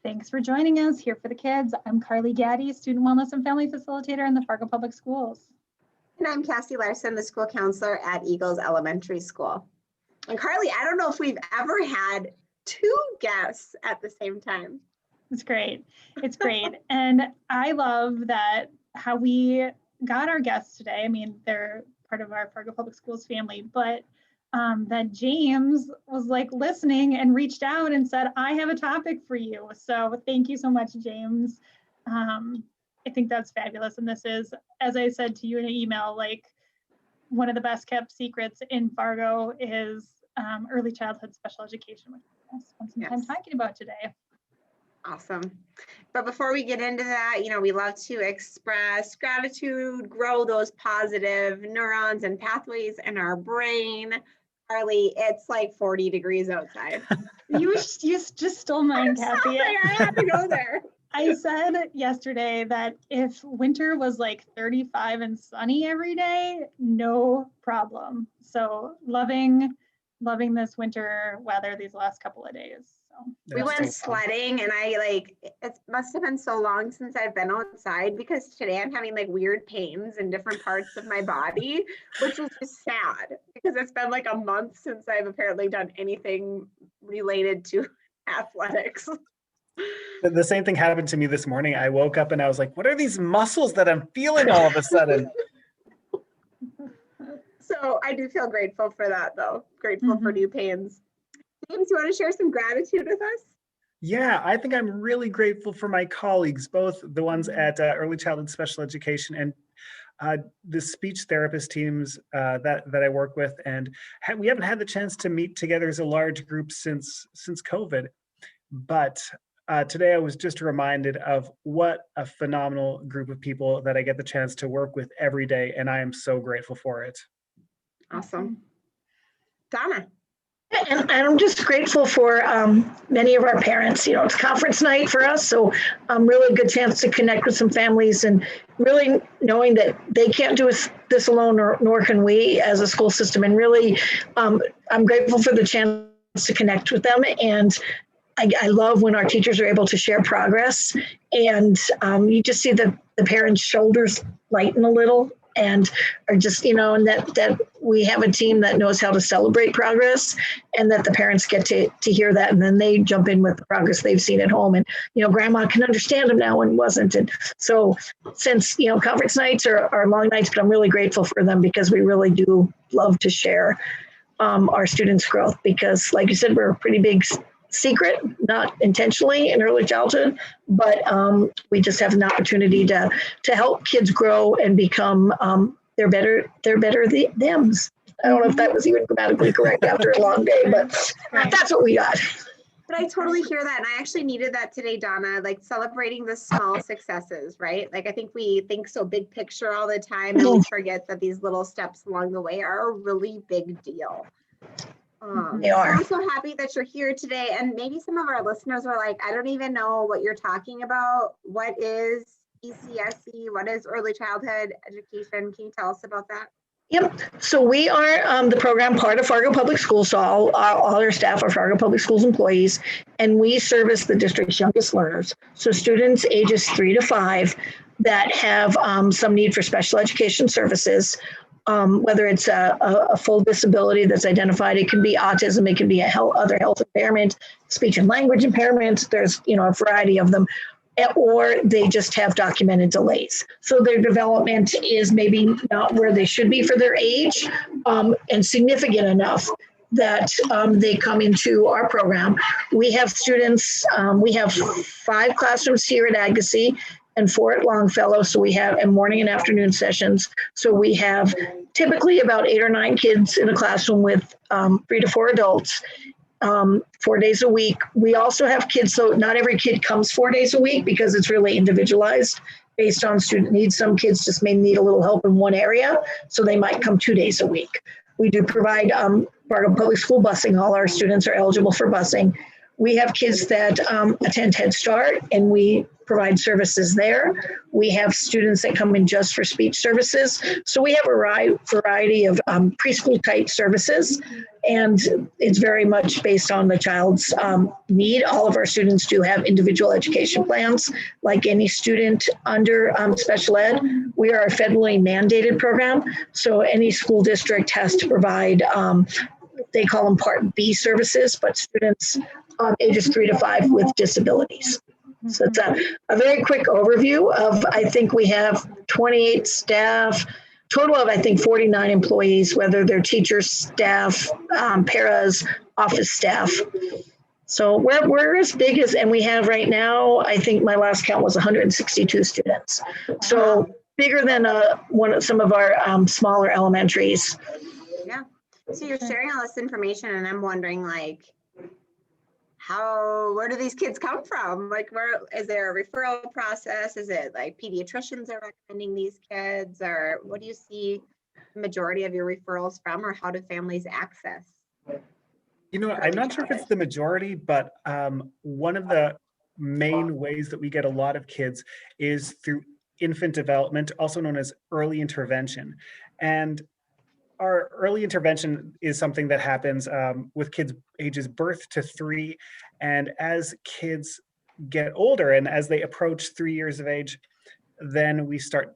Thanks for joining us here for the kids. I'm Carly Gaddy, Student Wellness and Family Facilitator in the Fargo Public Schools. And I'm Cassie Larson, the school counselor at Eagles Elementary School. And Carly, I don't know if we've ever had two guests at the same time. It's great. It's great. And I love that how we got our guests today. I mean, they're part of our Fargo Public Schools family, but that James was like listening and reached out and said, I have a topic for you. So thank you so much, James. I think that's fabulous. And this is, as I said to you in an email, like one of the best kept secrets in Fargo is early childhood special education, which we'll spend some time talking about today. Awesome. But before we get into that, we love to express gratitude, grow those positive neurons and pathways in our brain. Carly, it's like 40 degrees outside. You just stole mine, Kathy. I had to go there. I said yesterday that if winter was like 35 and sunny every day, no problem. So loving this winter weather these last couple of days. So we went sledding and it must have been so long since I've been outside because today I'm having like weird pains in different parts of my body, which is just sad because it's been like a month since I've apparently done anything related to athletics. The same thing happened to me this morning. I woke up and I was like, what are these muscles that I'm feeling all of a sudden? So I do feel grateful for that though. Grateful for new pains. James, you want to share some gratitude with us? Yeah, I think I'm really grateful for my colleagues, both the ones at Early Childhood Special Education and the speech therapist teams that I work with. And we haven't had the chance to meet together as a large group since COVID. But today I was just reminded of what a phenomenal group of people that I get the chance to work with every day. And I am so grateful for it. Awesome. Donna. And I'm just grateful for many of our parents. It's conference night for us, so really a good chance to connect with some families and really knowing that they can't do this alone, nor can we as a school system. And really, I'm grateful for the chance to connect with them. And I love when our teachers are able to share progress, and you just see the parents' shoulders lighten a little. And are just, and that we have a team that knows how to celebrate progress and that the parents get to hear that. And then they jump in with the progress they've seen at home. And, grandma can understand them now and wasn't. And so since, conference nights are long nights, but I'm really grateful for them because we really do love to share our students' growth because like you said, we're a pretty big secret, not intentionally in early childhood, but we just have an opportunity to help kids grow and become they're better thems. I don't know if that was even grammatically correct after a long day, but that's what we got. But I totally hear that. And I actually needed that today, Donna, like celebrating the small successes, right? Like I think we think so big picture all the time and we forget that these little steps along the way are a really big deal. They are. I'm so happy that you're here today. And maybe some of our listeners are like, I don't even know what you're talking about. What is ECSE? What is early childhood education? Can you tell us about that? Yep. So we are the program part of Fargo Public Schools. So all our staff are Fargo Public Schools employees, and we service the district's youngest learners. So students ages 3 to 5 that have some need for special education services. Whether it's a full disability that's identified, it can be autism, it can be other health impairment, speech and language impairment. There's a variety of them, or they just have documented delays. So their development is maybe not where they should be for their age, and significant enough that they come into our program. We have students. We have 5 classrooms here at Agassiz and 4 at Longfellow. So we have morning and afternoon sessions. So we have typically about 8 or 9 kids in a classroom with 3 to 4 adults, 4 days a week. We also have kids, so not every kid comes 4 days a week because it's really individualized based on student needs. Some kids just may need a little help in one area, so they might come 2 days a week. We do provide Fargo Public School busing. All our students are eligible for busing. We have kids that attend Head Start, and we provide services there. We have students that come in just for speech services. So we have a variety of preschool type services, and it's very much based on the child's need. All of our students do have individual education plans, like any student under special ed. We are a federally mandated program, so any school district has to provide, they call them Part B services, but students ages 3 to 5 with disabilities. So it's a very quick overview of, I think we have 28 staff, total of, I think, 49 employees, whether they're teachers, staff, paras, office staff. So we're as big as, and we have right now, I think my last count was 162 students. So bigger than some of our smaller elementaries. Yeah. So you're sharing all this information, and I'm wondering, like, where do these kids come from? Like, where is there a referral process? Is it like pediatricians are recommending these kids, or what do you see the majority of your referrals from, or how do families access? You know, I'm not sure if it's the majority, but one of the main ways that we get a lot of kids is through infant development, also known as early intervention. And our early intervention is something that happens with kids ages birth to 3. And as kids get older and as they approach 3 years of age, then we start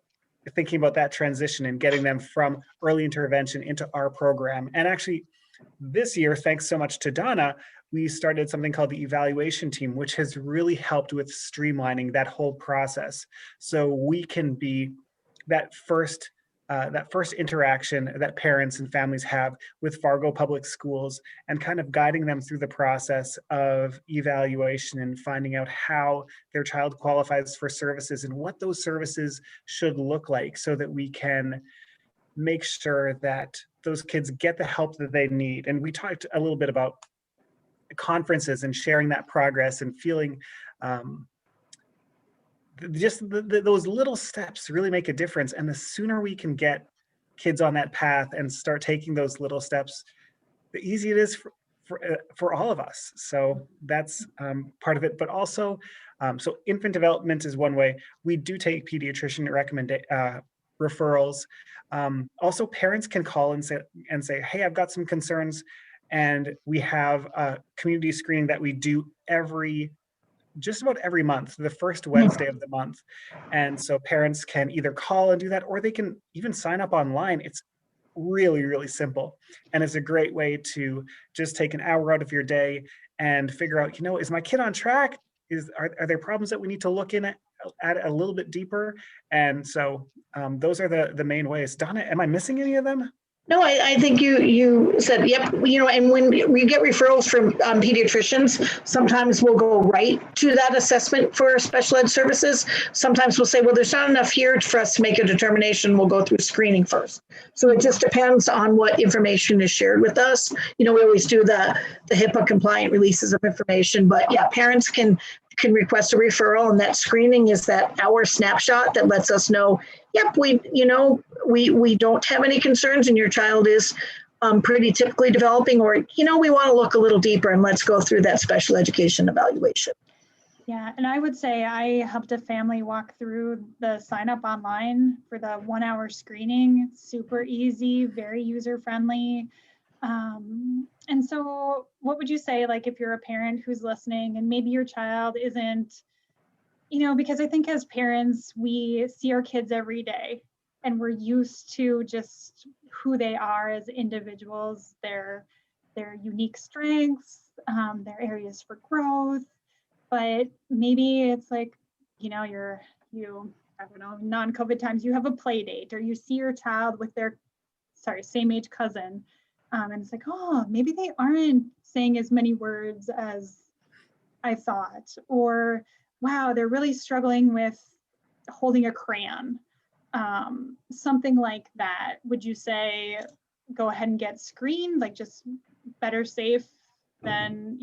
thinking about that transition and getting them from early intervention into our program. And actually, this year, thanks so much to Donna, we started something called the evaluation team, which has really helped with streamlining that whole process. So we can be that first interaction that parents and families have with Fargo Public Schools, and kind of guiding them through the process of evaluation and finding out how their child qualifies for services and what those services should look like, so that we can make sure that those kids get the help that they need. And we talked a little bit about conferences and sharing that progress and feeling just those little steps really make a difference. And the sooner we can get kids on that path and start taking those little steps, the easier it is for all of us. So that's part of it. But also, so infant development is one way. We do take pediatrician referrals. Also, parents can call and say, hey, I've got some concerns. And we have a community screening that we do just about every month, the first Wednesday of the month. And so parents can either call and do that, or they can even sign up online. It's really, really simple. And it's a great way to just take an hour out of your day and figure out, is my kid on track? Are there problems that we need to look at a little bit deeper? And so those are the main ways. Donna, am I missing any of them? No, I think you said, yep, and when we get referrals from pediatricians, sometimes we'll go right to that assessment for special ed services. Sometimes we'll say, well, there's not enough here for us to make a determination. We'll go through screening first. So it just depends on what information is shared with us. We always do the HIPAA compliant releases of information, but yeah, parents can request a referral, and that screening is that hour snapshot that lets us know, yep, we don't have any concerns and your child is pretty typically developing, or, we want to look a little deeper and let's go through that special education evaluation. Yeah, and I would say I helped a family walk through the sign up online for the 1 hour screening. Super easy, very user friendly. And so what would you say, like, if you're a parent who's listening and maybe your child isn't, because I think as parents, we see our kids every day and we're used to just who they are as individuals, their unique strengths, their areas for growth. But maybe it's like, I don't know, non-COVID times, you have a play date or you see your child with their, same age cousin. And it's like, oh, maybe they aren't saying as many words as I thought, or wow, they're really struggling with holding a crayon, something like that. Would you say go ahead and get screened, like just better safe than,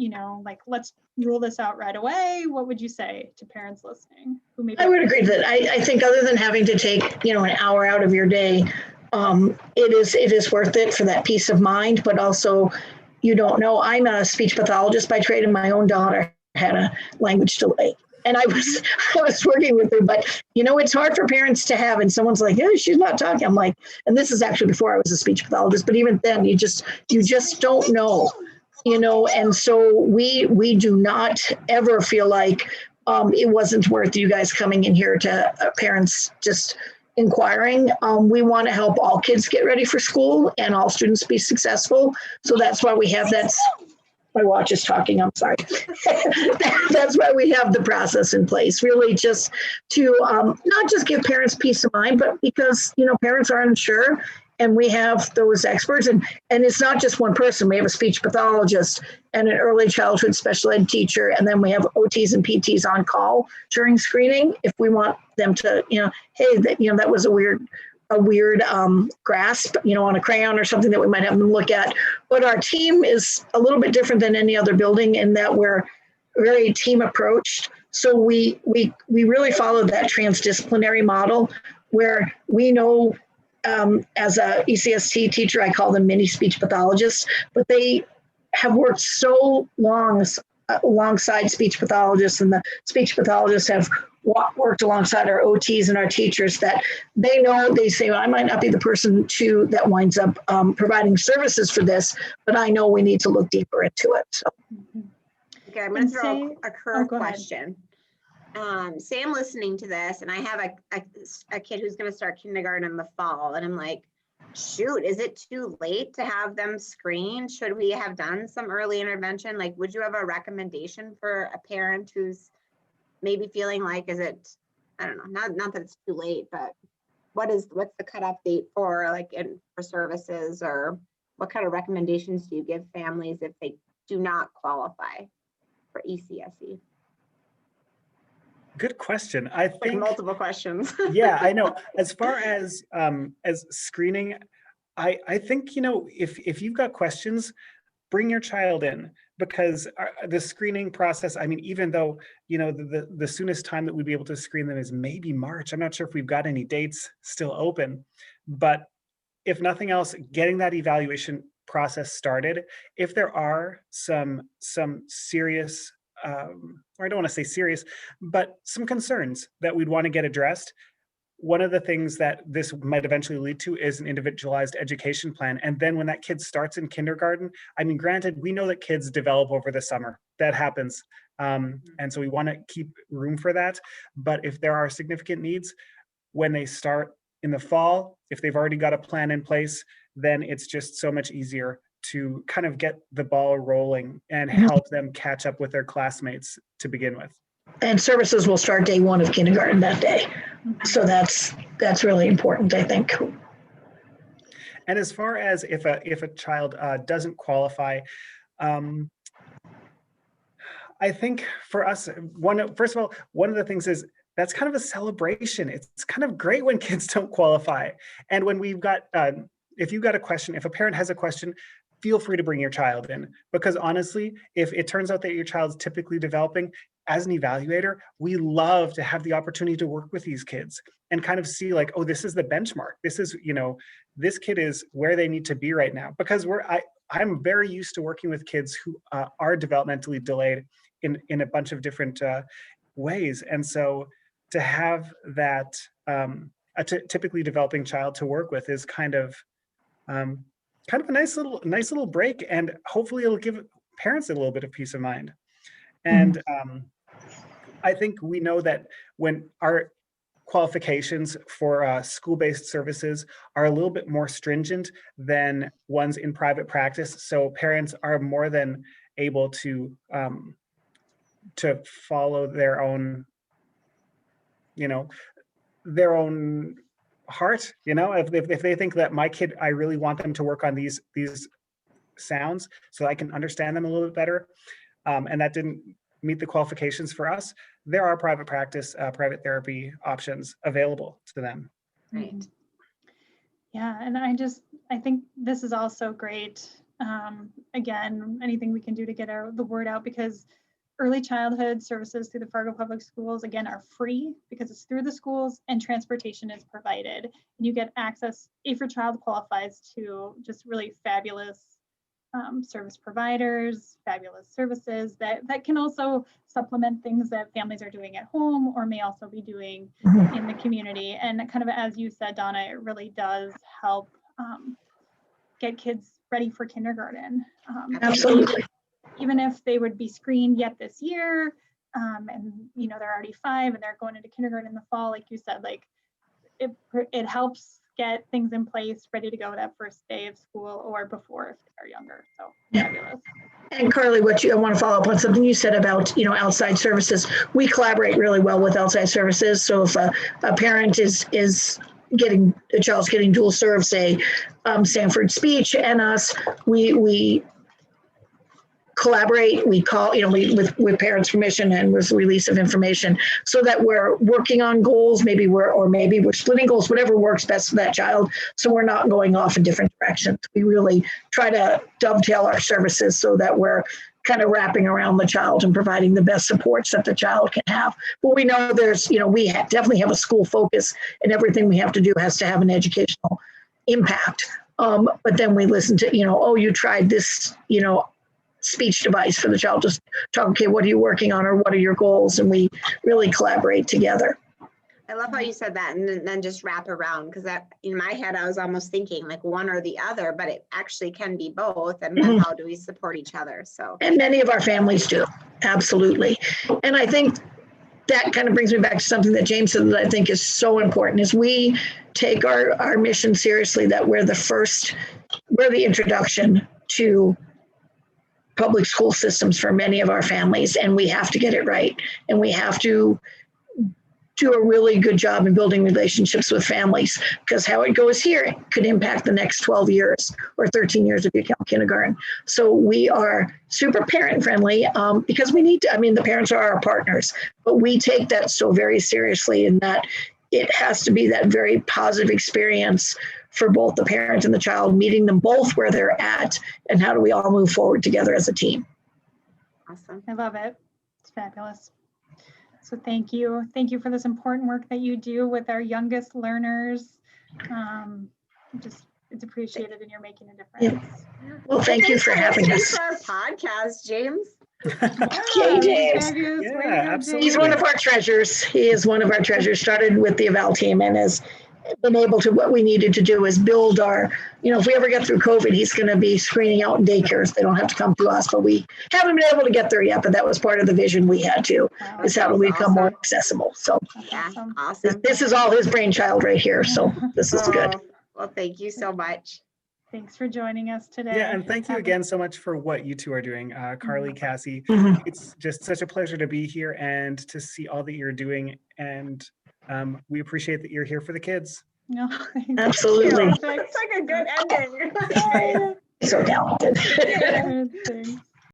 like let's rule this out right away? What would you say to parents listening? I would agree that I think other than having to take, an hour out of your day, it is worth it for that peace of mind, but also you don't know, I'm a speech pathologist by trade, and my own daughter had a language delay. And I was working with her, but it's hard for parents to have, and someone's like, "Oh, she's not talking." I'm like, and this is actually before I was a speech pathologist, but even then, you just don't know, And so we do not ever feel like it wasn't worth you guys coming in here to parents just inquiring. We want to help all kids get ready for school and all students be successful. So that's why we have that. My watch is talking, I'm sorry. That's why we have the process in place, really just to not just give parents peace of mind, but because, parents are unsure and we have those experts and it's not just one person. We have a speech pathologist and an early childhood special ed teacher. And then we have OTs and PTs on call during screening. If we want them to, hey, that was a weird grasp, on a crayon or something that we might have them look at. But our team is a little bit different than any other building in that we're very team approached. So we really follow that transdisciplinary model where we know as a ECST teacher, I call them mini speech pathologists, but they have worked so long alongside speech pathologists, and the speech pathologists have worked alongside our OTs and our teachers that they say, well, I might not be the person that winds up providing services for this, but I know we need to look deeper into it. So. Okay, I'm going to throw a curve go ahead. question. Say I'm listening to this and I have a kid who's going to start kindergarten in the fall, and I'm like, shoot, is it too late to have them screened? Should we have done some early intervention? Like, would you have a recommendation for a parent who's maybe feeling like, I don't know, not that it's too late, but what's the cutoff date for for services, or what kind of recommendations do you give families if they do not qualify for ECSE? Good question. I think multiple questions. Yeah, I know. As far as screening, I think, if you've got questions, bring your child in, because the screening process, I mean, even though, the soonest time that we'd be able to screen them is maybe March. I'm not sure if we've got any dates still open, but if nothing else, getting that evaluation process started, if there are some serious, or I don't want to say serious, but some concerns that we'd want to get addressed, one of the things that this might eventually lead to is an individualized education plan. And then when that kid starts in kindergarten, I mean, granted, we know that kids develop over the summer. That happens. And so we want to keep room for that. But if there are significant needs, when they start in the fall, if they've already got a plan in place, then it's just so much easier to kind of get the ball rolling and help them catch up with their classmates to begin with. And services will start day one of kindergarten that day. So that's really important, I think. And as far as if a child doesn't qualify, I think for us, first of all, one of the things is that's kind of a celebration. It's kind of great when kids don't qualify. And when we've got, if you've got a question, if a parent has a question, feel free to bring your child in, because honestly, if it turns out that your child's typically developing, as an evaluator, we love to have the opportunity to work with these kids and kind of see like, oh, this is the benchmark. This is, this kid is where they need to be right now. Because I'm very used to working with kids who are developmentally delayed in a bunch of different ways. And so to have that a typically developing child to work with is kind of a nice little break, and hopefully it'll give parents a little bit of peace of mind. And I think we know that when our qualifications for school-based services are a little bit more stringent than ones in private practice, so parents are more than able to follow their own, their own heart. If they think that my kid, I really want them to work on these sounds so I can understand them a little bit better, and that didn't meet the qualifications for us, there are private practice, private therapy options available to them. Right. Yeah, and I think this is also great. Again, anything we can do to get the word out, because early childhood services through the Fargo Public Schools, again, are free because it's through the schools, and transportation is provided. And you get access, if your child qualifies, to just really fabulous service providers, fabulous services that can also supplement things that families are doing at home or may also be doing in the community. And kind of as you said, Donna, it really does help get kids ready for kindergarten. Absolutely. Even if they would be screened yet this year, and they're already 5 and they're going into kindergarten in the fall, like you said, like it helps get things in place, ready to go that first day of school or before if they're younger. So fabulous. And Carly, I want to follow up on something you said about, outside services. We collaborate really well with outside services. So if a parent is getting, a child's getting dual serve, say Sanford Speech and us, we collaborate, we call, with parents' permission and with release of information so that we're working on goals, maybe we're splitting goals, whatever works best for that child. So we're not going off in different directions. We really try to dovetail our services so that we're kind of wrapping around the child and providing the best supports that the child can have. But we know there's, we definitely have a school focus and everything we have to do has to have an educational impact. But then we listen to, you tried this, speech device for the child, just talk, okay, what are you working on or what are your goals? And we really collaborate together. I love how you said that and then just wrap around, because that in my head, I was almost thinking like one or the other, but it actually can be both. And then how do we support each other? So, and many of our families do. Absolutely. And I think that kind of brings me back to something that James said that I think is so important is we take our mission seriously, that we're the introduction to public school systems for many of our families, and we have to get it right. And we have to do a really good job in building relationships with families, because how it goes here could impact the next 12 years or 13 years if you count kindergarten. So we are super parent friendly because we need to, the parents are our partners, but we take that so very seriously, in that it has to be that very positive experience for both the parent and the child, meeting them both where they're at, and how do we all move forward together as a team. awesome. I love it. It's fabulous. So thank you. Thank you for this important work that you do with our youngest learners. It's appreciated and you're making a difference. Yeah. Well, thank you for having us. Thanks for our podcast, James. Yay, James. Fabulous. Yeah, Way to go, absolutely. He's one of our treasures. He is one of our treasures. Started with the eval team and has been able to, what we needed to do is build our, if we ever get through COVID, he's going to be screening out in daycares. They don't have to come to us, but we haven't been able to get there yet. But that was part of the vision we had to, Wow, is how do we become more accessible. So that's Yeah, awesome. awesome. this is all his brainchild right here. So this is good. Oh, well, thank you so much. Thanks for joining us today. Yeah, and thank you again so much for what you two are doing, Carly, Cassie. Mhm. It's just such a pleasure to be here and to see all that you're doing. And we appreciate that you're here for the kids. No, thank Absolutely. you. It's like a good ending. So talented. Thanks.